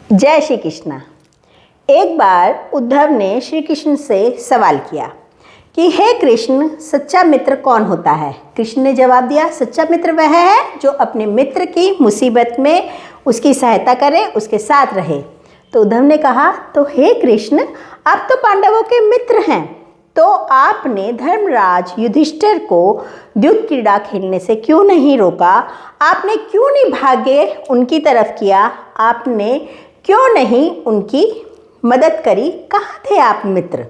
जय श्री कृष्णा। एक बार उद्धव ने श्री कृष्ण से सवाल किया कि हे कृष्ण, सच्चा मित्र कौन होता है। कृष्ण ने जवाब दिया, सच्चा मित्र वह है जो अपने मित्र की मुसीबत में उसकी सहायता करे, उसके साथ रहे। तो उद्धव ने कहा, तो हे कृष्ण, आप तो पांडवों के मित्र हैं, तो आपने धर्मराज युधिष्ठिर को द्यूत क्रीड़ा खेलने से क्यों नहीं रोका? आपने क्यों नहीं भागे उनकी तरफ किया? आपने क्यों नहीं उनकी मदद करी? कहाँ थे आप मित्र?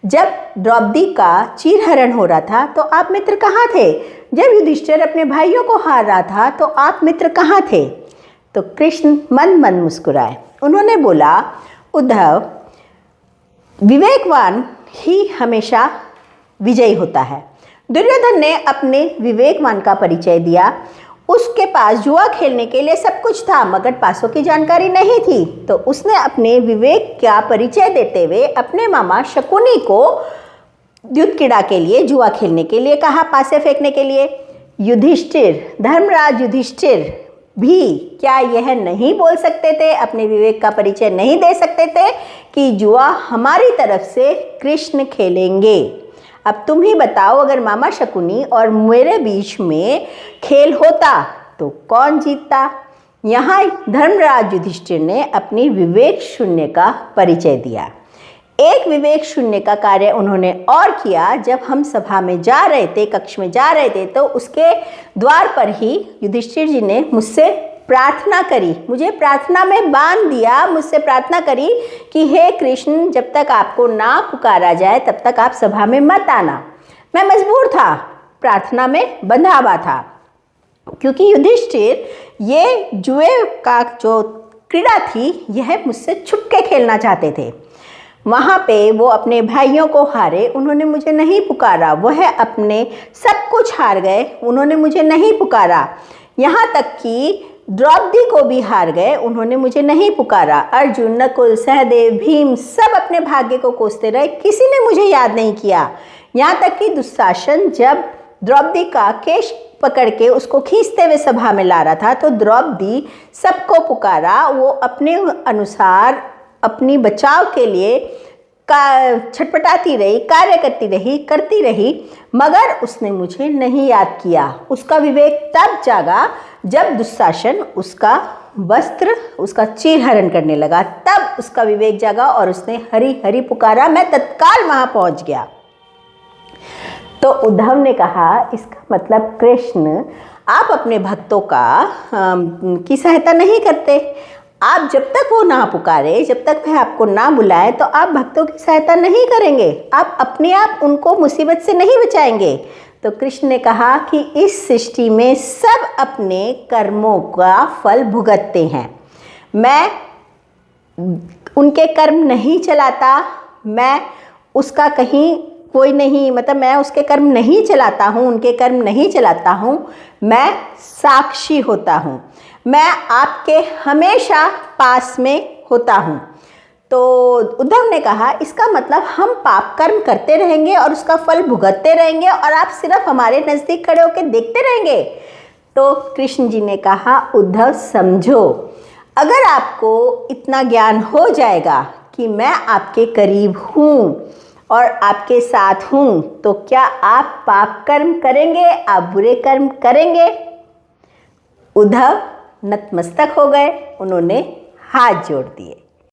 जब द्रौपदी का चीरहरण हो रहा था तो आप मित्र कहाँ थे? जब युधिष्ठिर अपने भाइयों को हार रहा था तो आप मित्र कहाँ थे? तो कृष्ण मन मन मुस्कुराए। उन्होंने बोला, उद्धव, विवेकवान ही हमेशा विजयी होता है। दुर्योधन ने अपने विवेकवान का परिचय दिया। उसके पास जुआ खेलने के लिए सब कुछ था मगर पासों की जानकारी नहीं थी, तो उसने अपने विवेक का परिचय देते हुए अपने मामा शकुनी को द्यूत क्रीड़ा के लिए, जुआ खेलने के लिए कहा, पासे फेंकने के लिए। युधिष्ठिर, धर्मराज युधिष्ठिर भी क्या यह नहीं बोल सकते थे, अपने विवेक का परिचय नहीं दे सकते थे कि जुआ हमारी तरफ से कृष्ण खेलेंगे? अब तुम ही बताओ, अगर मामा शकुनी और मेरे बीच में खेल होता तो कौन जीतता? यहाँ धर्मराज युधिष्ठिर ने अपनी विवेक शून्य का परिचय दिया। एक विवेक शून्य का कार्य उन्होंने और किया। जब हम सभा में जा रहे थे, कक्ष में जा रहे थे, तो उसके द्वार पर ही युधिष्ठिर जी ने मुझसे प्रार्थना करी, मुझे प्रार्थना में बांध दिया, मुझसे प्रार्थना करी कि हे कृष्ण, जब तक आपको ना पुकारा जाए तब तक आप सभा में मत आना। मैं मजबूर था, प्रार्थना में बंधा हुआ था, क्योंकि युधिष्ठिर ये जुए का जो क्रीड़ा थी यह मुझसे छुप के खेलना चाहते थे। वहाँ पे वो अपने भाइयों को हारे, उन्होंने मुझे नहीं पुकारा। वह अपने सब कुछ हार गए, उन्होंने मुझे नहीं पुकारा। यहाँ तक कि द्रौपदी को भी हार गए, उन्होंने मुझे नहीं पुकारा। अर्जुन, नकुल, सहदेव, भीम सब अपने भाग्य को कोसते रहे, किसी ने मुझे याद नहीं किया। यहाँ तक कि दुशासन जब द्रौपदी का केश पकड़ के उसको खींचते हुए सभा में ला रहा था तो द्रौपदी सबको पुकारा, वो अपने अनुसार अपनी बचाव के लिए छटपटाती रही, कार्य करती रही, मगर उसने मुझे नहीं याद किया। उसका विवेक तब जागा जब दुशासन उसका वस्त्र, उसका चीरहरण करने लगा, तब उसका विवेक जागा और उसने हरि हरि पुकारा। मैं तत्काल वहां पहुंच गया। तो उद्धव ने कहा, इसका मतलब कृष्ण, आप अपने भक्तों की सहायता नहीं करते। आप जब तक वो ना पुकारे, जब तक वह आपको ना बुलाए, तो आप भक्तों की सहायता नहीं करेंगे, आप अपने आप उनको मुसीबत से नहीं बचाएंगे। तो कृष्ण ने कहा कि इस सृष्टि में सब अपने कर्मों का फल भुगतते हैं। मैं उनके कर्म नहीं चलाता, मैं उसका कहीं कोई नहीं, मतलब मैं उसके कर्म नहीं चलाता हूँ, उनके कर्म नहीं चलाता हूँ, मैं साक्षी होता हूँ, मैं आपके हमेशा पास में होता हूँ। तो उद्धव ने कहा, इसका मतलब हम पाप कर्म करते रहेंगे और उसका फल भुगतते रहेंगे और आप सिर्फ हमारे नज़दीक खड़े होकर देखते रहेंगे? तो कृष्ण जी ने कहा, उद्धव समझो, अगर आपको इतना ज्ञान हो जाएगा कि मैं आपके करीब हूँ और आपके साथ हूँ, तो क्या आप पाप कर्म करेंगे, आप बुरे कर्म करेंगे? उद्धव नतमस्तक हो गए, उन्होंने हाथ जोड़ दिए।